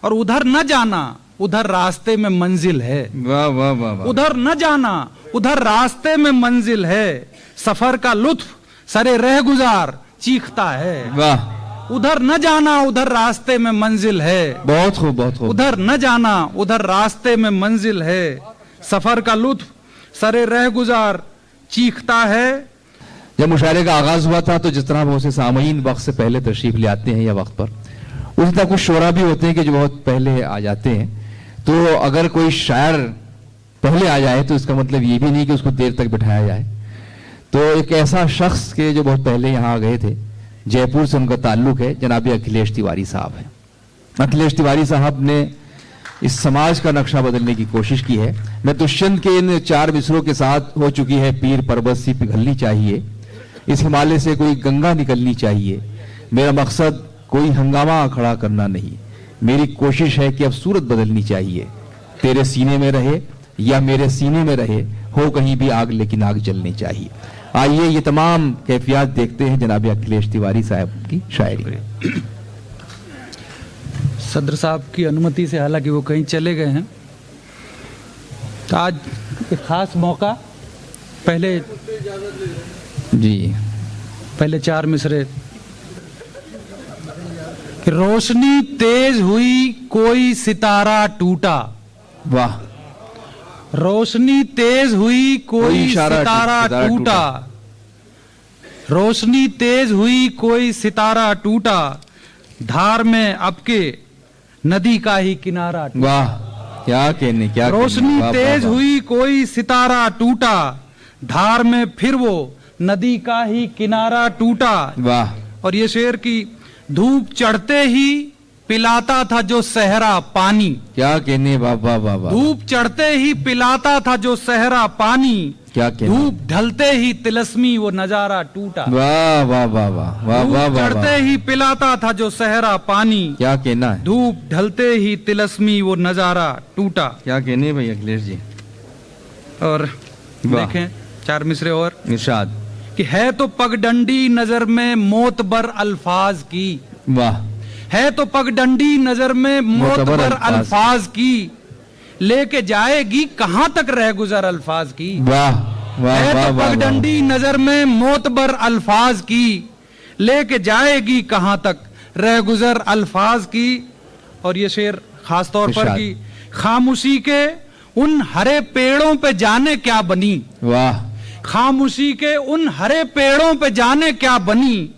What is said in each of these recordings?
और उधर न जाना उधर रास्ते में मंजिल है। वाह वाह वाह वाह। उधर न जाना उधर रास्ते में मंजिल है, सफर का लुत्फ सरे रह गुजार चीखता है। वाह, उधर न जाना उधर रास्ते में मंजिल है। बहुत खूब बहुत खूब। उधर न जाना उधर रास्ते में मंजिल है, सफर का लुत्फ सरे रह गुजार चीखता है। जब मुशायरे का आगाज हुआ था तो जिस तरह बहुत से सामईन वक्त से पहले तशरीफ ले आते हैं या वक्त पर, उसी तरह कुछ शोरा भी होते हैं कि जो बहुत पहले आ जाते हैं। तो अगर कोई शायर पहले आ जाए तो इसका मतलब ये भी नहीं कि उसको देर तक बिठाया जाए। तो एक ऐसा शख्स के जो बहुत पहले यहाँ आ गए थे, जयपुर से उनका ताल्लुक है, जनाब अखिलेश तिवारी साहब है। अखिलेश तिवारी साहब ने इस समाज का नक्शा बदलने की कोशिश की है। मैं दुष्यंत के इन 4 मिसरों के साथ हो चुकी है, पीर पर्वत सी पिघलनी चाहिए, इस हिमालय से कोई गंगा निकलनी चाहिए, मेरा मकसद कोई हंगामा खड़ा करना नहीं, मेरी कोशिश है कि अब सूरत बदलनी चाहिए, तेरे सीने में रहे या मेरे सीने में रहे, हो कहीं भी आग लेकिन आग जलनी चाहिए। आइए ये तमाम कैफियत देखते हैं जनाब अखिलेश तिवारी साहब की शायरी। सदर साहब की अनुमति से, हालांकि वो कहीं चले गए हैं, तो आज एक खास मौका, पहले जी 4 मिसरे। रोशनी तेज हुई कोई सितारा टूटा। वाह, रोशनी तेज हुई कोई सितारा टूटा। रोशनी तेज हुई कोई सितारा टूटा, धार में अब के नदी का ही किनारा। वाह, क्या कहने, क्या रोशनी तेज हुई कोई सितारा टूटा, धार में फिर वो नदी का ही किनारा टूटा। वाह, और ये शेर की धूप चढ़ते ही पिलाता था जो सहरा पानी। क्या कहने, वाह वाह वाह वाह। धूप चढ़ते ही पिलाता था जो सहरा पानी, क्या कहने, धूप ढलते ही तिलस्मी वो नजारा टूटा। वाह वाह वाह वाह वाह वाह। धूप चढ़ते ही पिलाता था जो सहरा पानी, क्या कहना है, धूप ढलते ही तिलस्मी वो नजारा टूटा। क्या कहने भाई अखिलेश जी। और देखें 4 मिसरे और इरशाद कि है तो पगडंडी नजर में मोतबर अल्फाज की। वाह, है तो पगडंडी नजर में मोतबर अल्फाज की, लेके जाएगी कहां तक रह गुजर अल्फाज की। वाह वाह है वाह तो वाह। पगडंडी नजर में मोतबर अल्फाज की, लेके जाएगी कहां तक रह गुजर अल्फाज की। और ये शेर खास तौर पर कि खामोशी के उन हरे पेड़ों पे जाने क्या बनी। वाह, खामोशी के उन हरे पेड़ों पे जाने क्या बनी,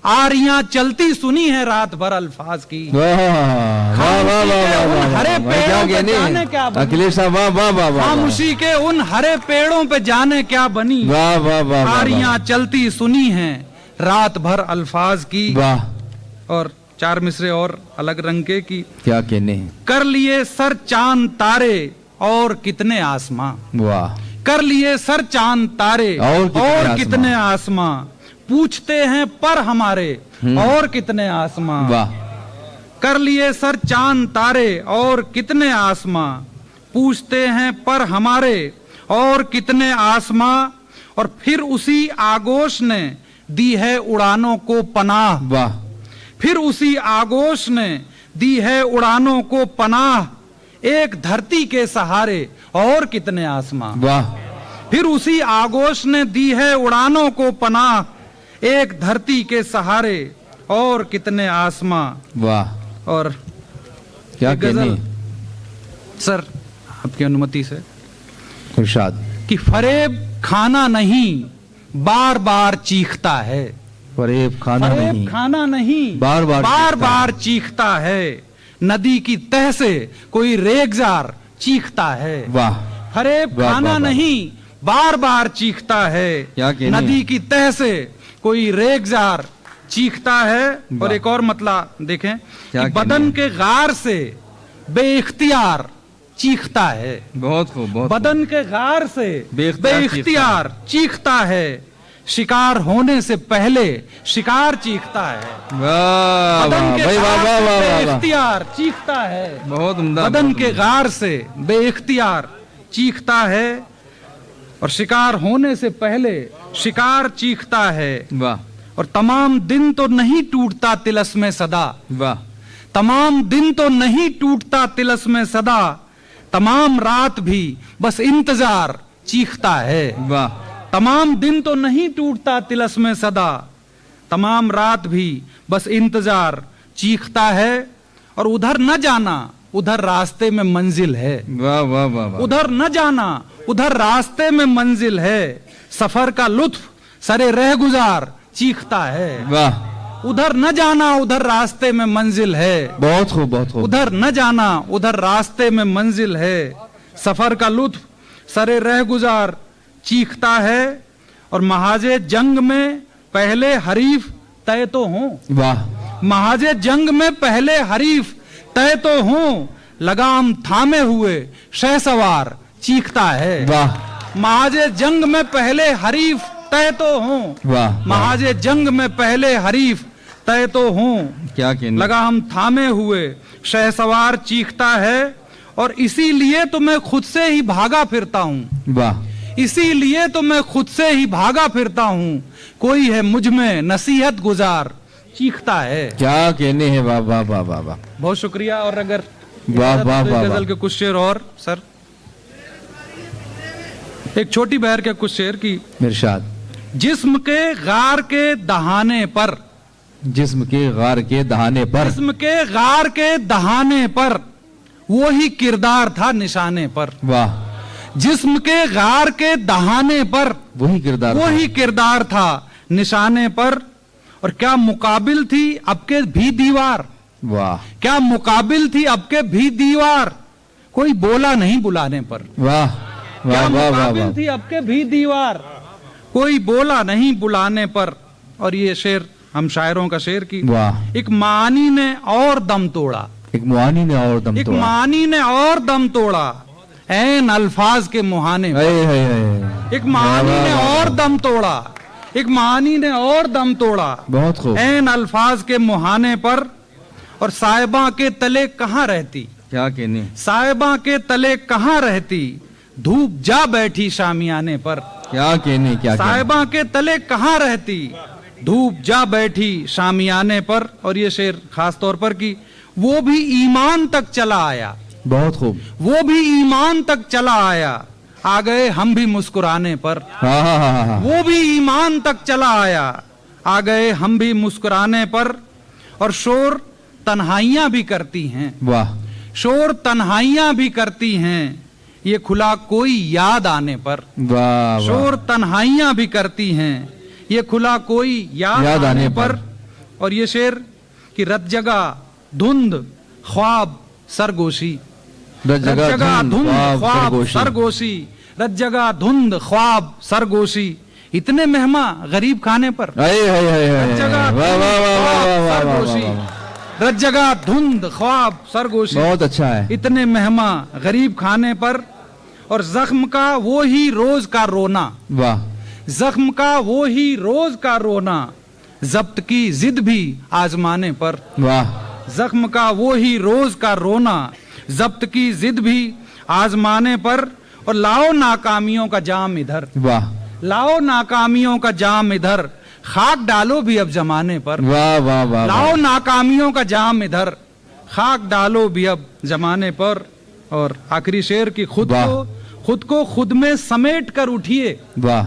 आरियां चलती सुनी है रात भर अल्फाज की। वाह वाह वाह वाह। हरे पेड़ों पे जाने क्या बनी, अखिलेश साहब वाह वाह वाह वाह। खामोशी के उन हरे पेड़ों पे जाने क्या बनी, वाह वाह वाह। आरियां चलती सुनी है रात भर अल्फाज की। वाह। और 4 मिसरे और अलग रंग के की, क्या कहने हैं, कर लिए सर चांद तारे और कितने आसमां। वाह, कर लिए सर चांद तारे और कितने आसमां, पूछते हैं पर हमारे और कितने आसमां। वाह, कर लिए सर चांद तारे और कितने आसमां, पूछते हैं पर हमारे और कितने आसमां। और फिर उसी आगोश ने दी है उड़ानों को पनाह। वाह, फिर उसी आगोश ने दी है उड़ानों को पनाह, एक धरती के सहारे और कितने आसमां। वाह, फिर उसी आगोश ने दी है उड़ानों को पनाह, एक धरती के सहारे और कितने आसमां। वाह। और क्या गजल कहने, सर आपकी अनुमति से, इरशाद कि फरेब खाना नहीं बार बार चीखता है। फरेब खाना नहीं, खाना नहीं बार बार चीखता है, नदी की तह से कोई रेगजार चीखता है। वाह, फरेब खाना नहीं बार बार चीखता है, नदी की तह से कोई रेगजार चीखता है। और एक और मतलब देखें कि बदन के गार से बेइख्तियार चीखता है। बहुत खूब, बहुत बदन के गार से बेइख्तियार चीखता है, शिकार होने से पहले शिकार चीखता है। बदन के गार से बेइख्तियार चीखता है, बहुत उम्दा। बदन के गार से बेइख्तियार चीखता है और शिकार होने से पहले शिकार चीखता है। वाह। और तमाम दिन तो नहीं टूटता तिलस्मे सदा। वाह। तमाम दिन तो नहीं टूटता तिलस्म सदा, तमाम रात भी बस इंतजार चीखता है। वाह। तमाम दिन तो नहीं टूटता तिलस्म सदा, तमाम रात भी बस इंतजार चीखता है। और उधर न जाना उधर रास्ते में मंजिल है। वाह वाह वाह वाह। उधर न जाना उधर रास्ते में मंजिल है, सफर का लुत्फ सरे रह गुजार चीखता है। वाह। उधर न जाना उधर रास्ते में मंजिल है। बहुत खूब बहुत खूब। उधर न जाना उधर रास्ते में मंजिल है, सफर का लुत्फ सरे रह गुजार चीखता है। और महाजे जंग में पहले हरीफ तय तो हों। वाह। महाजे जंग में पहले हरीफ तय तो हों, लगाम थामे हुए शहसवार चीखता है। वाह। महाजे जंग में पहले हरीफ तय तो हों। वाह। महाजे जंग में पहले हरीफ तय तो हों, क्या कहने। लगाम थामे हुए शहसवार चीखता है। और इसीलिए तो मैं खुद से ही भागा फिरता हूँ। वाह। इसीलिए तो मैं खुद से ही भागा फिरता हूँ, कोई है मुझ में नसीहत गुजार चीखता है। क्या कहने हैं। वाह वाह वाह वाह वाह। बहुत शुक्रिया। और अगर वाह वाह वाह। गजल के कुछ शेर और सर, एक छोटी बहर के कुछ शेर की। इरशाद। जिस्म के गार के दहाने पर, जिस्म के गार के दहाने पर, जिस्म के गार के दहाने पर वो ही किरदार था निशाने पर। वाह। जिस्म के गार के दहाने पर वही किरदार, वही किरदार था निशाने पर। और क्या मुकाबिल थी अब के भी दीवार। वाह। क्या मुकाबिल थी अब के भी दीवार, कोई बोला नहीं बुलाने पर। वाह क्या वाह वाह वाह मुकाबिल वाह। थी अब के भी दीवार, कोई बोला नहीं बुलाने पर। और ये शेर हम शायरों का शेर की। वाह। एक मानी ने और दम तोड़ा, एक मुआनी ने और दम एक तोड़ा। मानी ने और दम तोड़ा, ऐन अल्फाज के मुहाने पर। हाय हाय हाय। एक मानी ने और दम तोड़ा, एक मानी ने और दम तोड़ा, बहुत खूब। ऐन अल्फाज के मुहाने पर। और साहिबा के तले कहाँ रहती, क्या कहने। साहिबा के तले कहाँ रहती, धूप जा बैठी शामियाने पर। क्या कहने। क्या कहने। साहिबा के तले कहाँ रहती, धूप जा बैठी शामियाने पर। और ये शेर खास तौर पर कि वो भी ईमान तक चला आया, बहुत खूब। वो भी ईमान तक चला आया, आ गए हम भी मुस्कुराने पर। हाँ हाँ हाँ हाँ। वो भी ईमान तक चला आया, आ गए हम भी मुस्कुराने पर। और शोर तन्हाइयां भी करती हैं। वाह। शोर तन्हाइयां भी करती हैं, ये खुला कोई याद आने पर। वाह। शोर तन्हाइयां भी करती हैं, ये खुला कोई याद आने पर। और ये शेर कि रत जगह धुंध ख्वाब सरगोशी, रत जगह धुंध ख्वाब सरगोशी, रत जगह धुंध ख्वाब सरगोशी, इतने मेहमा गरीब खाने पर। रत जगह सरगोशी, रत जगह धुंध ख्वाब सरगोशी, बहुत अच्छा है। इतने मेहमा गरीब खाने पर। और जख्म का वो ही रोज का रोना, वाह। जख्म का वो ही रोज का रोना, जब्त की जिद भी आजमाने पर। वाह। जख्म का वो ही रोज का रोना, जब्त की जिद भी आजमाने पर। और लाओ नाकामियों का जाम इधर, वाह। लाओ नाकामियों का जाम इधर, खाक डालो भी अब जमाने पर। वाह वाह वाह। लाओ नाकामियों का जाम इधर, खाक डालो भी अब जमाने पर। और आखिरी शेर की खुद को खुद में समेट कर उठिए, वाह।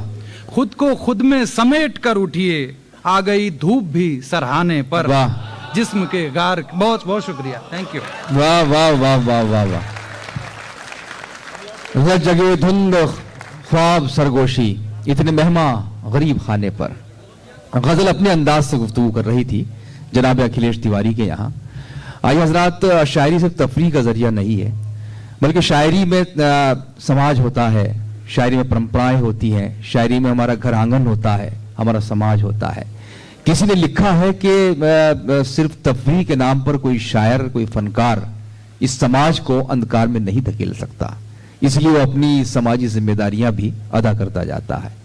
खुद को खुद में समेट कर उठिए, आ गई धूप भी सरहाने पर। वाह। जिस्म के गार। बहुत बहुत शुक्रिया। Thank you. वाह वाह वाह वाह वाह वाह। रत जगह धुंध ख्वाब सरगोशी, इतने मेहमा गरीब खाने पर। गजल अपने अंदाज से गुफ्तगू कर रही थी जनाब अखिलेश तिवारी के यहाँ। आइए हजरात, शायरी सिर्फ तफरीह का जरिया नहीं है, बल्कि शायरी में समाज होता है, शायरी में परंपराएं होती हैं, शायरी में हमारा घर आंगन होता है, हमारा समाज होता है। किसी ने लिखा है कि सिर्फ तफरीह के नाम पर कोई शायर, कोई फनकार इस समाज को अंधकार में नहीं धकेल सकता, इसलिए वो अपनी समाजी जिम्मेदारियां भी अदा करता जाता है।